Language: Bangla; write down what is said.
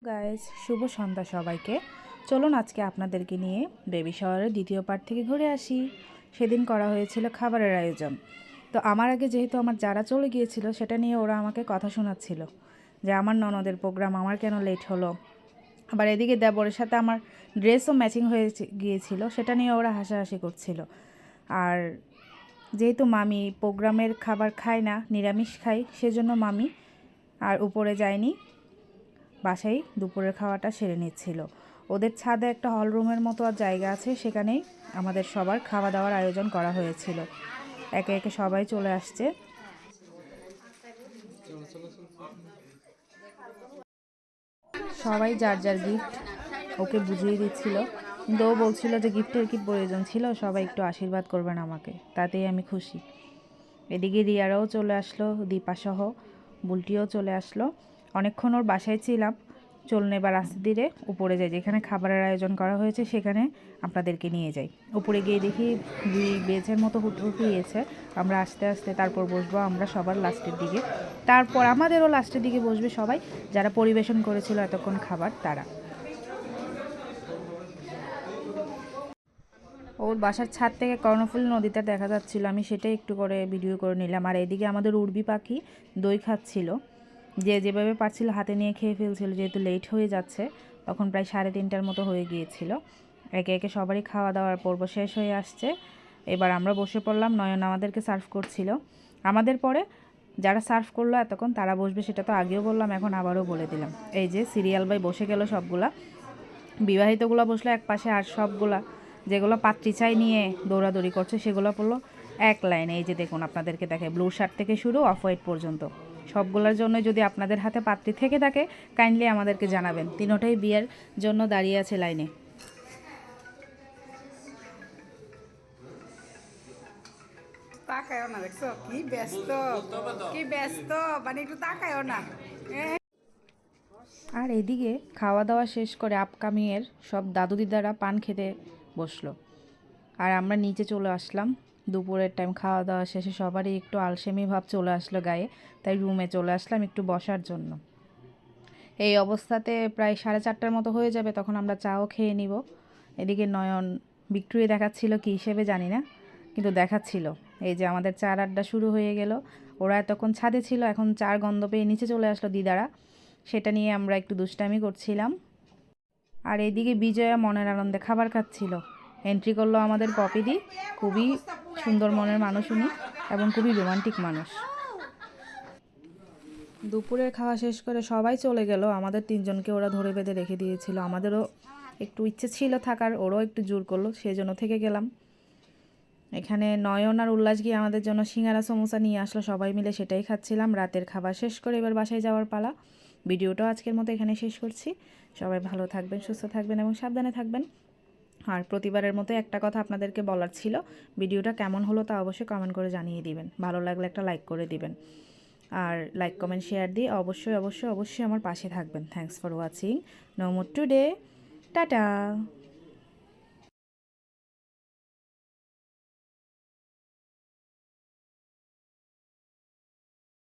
গাইস, শুভ সন্ধ্যা সবাইকে। চলুন আজকে আপনাদেরকে নিয়ে বেবি শাওয়ারের দ্বিতীয় পার্ট থেকে ঘুরে আসি। সেদিন করা হয়েছিল খাবারের আয়োজন। তো আমার আগে যেহেতু আমার যারা চলে গিয়েছিল, সেটা নিয়ে ওরা আমাকে কথা শোনাচ্ছিল যে আমার ননদের প্রোগ্রাম, আমার কেন লেট হলো। আবার এদিকে দেবরের সাথে আমার ড্রেসও ম্যাচিং হয়ে গিয়েছিল, সেটা নিয়ে ওরা হাসাহাসি করছিল। আর যেহেতু মামি প্রোগ্রামের খাবার খায় না, নিরামিষ খায়, সেজন্য মামি আর উপরে যায়নি, বাসায় দুপুরের খাওয়াটা সেরে নিচ্ছিল। ওদের ছাদে একটা হল রুমের মতো জায়গা আছে, সেখানেই আমাদের সবার খাওয়া দাওয়ার আয়োজন করা হয়েছিল। একে একে সবাই চলে আসছে। সবাই যার যার গিফট ওকে বুঝিয়ে দিচ্ছিল, কিন্তু ও বলছিল যে গিফটের কি প্রয়োজন ছিল, সবাই একটু আশীর্বাদ করবেন আমাকে, তাতেই আমি খুশি। এদিকে রিয়ারাও চলে আসলো, দীপাসহ বুলটিও চলে আসলো। অনেকক্ষণ ওর বাসায় ছিলাম। চলুন এবার আস্তে ধীরে উপরে যাই, যেখানে খাবারের আয়োজন করা হয়েছে সেখানে আপনাদেরকে নিয়ে যাই। উপরে গিয়ে দেখি বেজের মতো হুটিয়েছে। আমরা আস্তে আস্তে তারপর বসবো আমরা সবার লাস্টের দিকে, তারপর আমাদেরও লাস্টের দিকে বসবে সবাই যারা পরিবেশন করেছিল এতক্ষণ খাবার তারা। ওর বাসার ছাদ থেকে কর্ণফুলী নদীটা দেখা যাচ্ছিল, আমি সেটাই একটু করে ভিডিও করে নিলাম। আর এদিকে আমাদের উর্বি পাখি দই খাচ্ছিল, যে যেভাবে পারছিল হাতে নিয়ে খেয়ে ফেলছিল, যেহেতু লেট হয়ে যাচ্ছে, তখন প্রায় 3:30টার মতো হয়ে গিয়েছিল। একে একে সবারই খাওয়া দাওয়ার পর্ব শেষ হয়ে আসছে। এবার আমরা বসে পড়লাম, নয়ন আমাদেরকে সার্ভ করছিল। আমাদের পরে যারা সার্ভ করলো এতক্ষণ তারা বসবে, সেটা তো আগেও বললাম, এখন আবারও বলে দিলাম। এই যে সিরিয়াল বাই বসে গেল সবগুলা, বিবাহিতগুলো বসলো এক পাশে, আর সবগুলা যেগুলো পাত্রী চাই নিয়ে দৌড়াদৌড়ি করছে সেগুলো পড়লো এক লাইনে। এই যে দেখুন, আপনাদেরকে দেখে ব্লু শার্ট থেকে শুরু অফ হোয়াইট পর্যন্ত সবগুলোর জন্য যদি আপনাদের হাতে পাত্রী থেকে থাকে কাইন্ডলি আমাদেরকে জানাবেন। তিনোটাই বিয়ের জন্য দাঁড়িয়ে আছে লাইনে। তাকায়ও না, দেখছো কি ব্যস্ত, কি ব্যস্ত, মানে একটু তাকায়ও না। আর এদিকে খাওয়া দাওয়া শেষ করে আপকামিংয়ের সব দাদু দিদারা পান খেতে বসলো, আর আমরা নিচে চলে আসলাম। দুপুরের টাইম খাওয়া দাওয়া শেষে সবারই একটু আলসেমি ভাব চলে আসলো গায়ে, তাই রুমে চলে আসলাম একটু বসার জন্য। এই অবস্থাতে প্রায় 4:30টার মতো হয়ে যাবে, তখন আমরা চাও খেয়ে নিব। এদিকে নয়ন বিক্রি দেখাচ্ছিল কী হিসেবে জানি না, কিন্তু দেখাচ্ছিল। এই যে আমাদের চার আড্ডা শুরু হয়ে গেল। ওরা এতক্ষণ ছাদে ছিল, এখন চার গন্ধ পেয়ে নিচে চলে আসলো দিদারা, সেটা নিয়ে আমরা একটু দুষ্টামি করছিলাম। আর এইদিকে বিজয়া মনের আনন্দে খাবার খাচ্ছিল। এন্ট্রি করলো আমাদের পপিদি, খুবই সুন্দর মনের মানুষ উনি, এবং খুবই রোমান্টিক মানুষ। দুপুরের খাওয়া শেষ করে সবাই চলে গেল, আমাদের তিনজনকে ওরা ধরে বেঁধে রেখে দিয়েছিল। আমাদেরও একটু ইচ্ছে ছিল থাকার, ওরাও একটু জোর করলো, সেই জন্য থেকে গেলাম। এখানে নয়ন আর উল্লাস গিয়ে আমাদের জন্য সিঙ্গারা সমোসা নিয়ে আসলো, সবাই মিলে সেটাই খাচ্ছিলাম। রাতের খাবার শেষ করে এবার বাসায় যাওয়ার পালা। ভিডিওটাও আজকের মতো এখানে শেষ করছি। সবাই ভালো থাকবেন, সুস্থ থাকবেন এবং সাবধানে থাকবেন। আর প্রতিবারের মতো একটা কথা আপনাদেরকে বলার ছিল, ভিডিওটা কেমন হলো তা অবশ্যই কমেন্ট করে জানিয়ে দিবেন। ভালো লাগলে একটা লাইক করে দিবেন, আর লাইক কমেন্ট শেয়ার দিয়ে অবশ্যই অবশ্যই অবশ্যই আমার পাশে থাকবেন। Thanks for watching. No more today. Tata.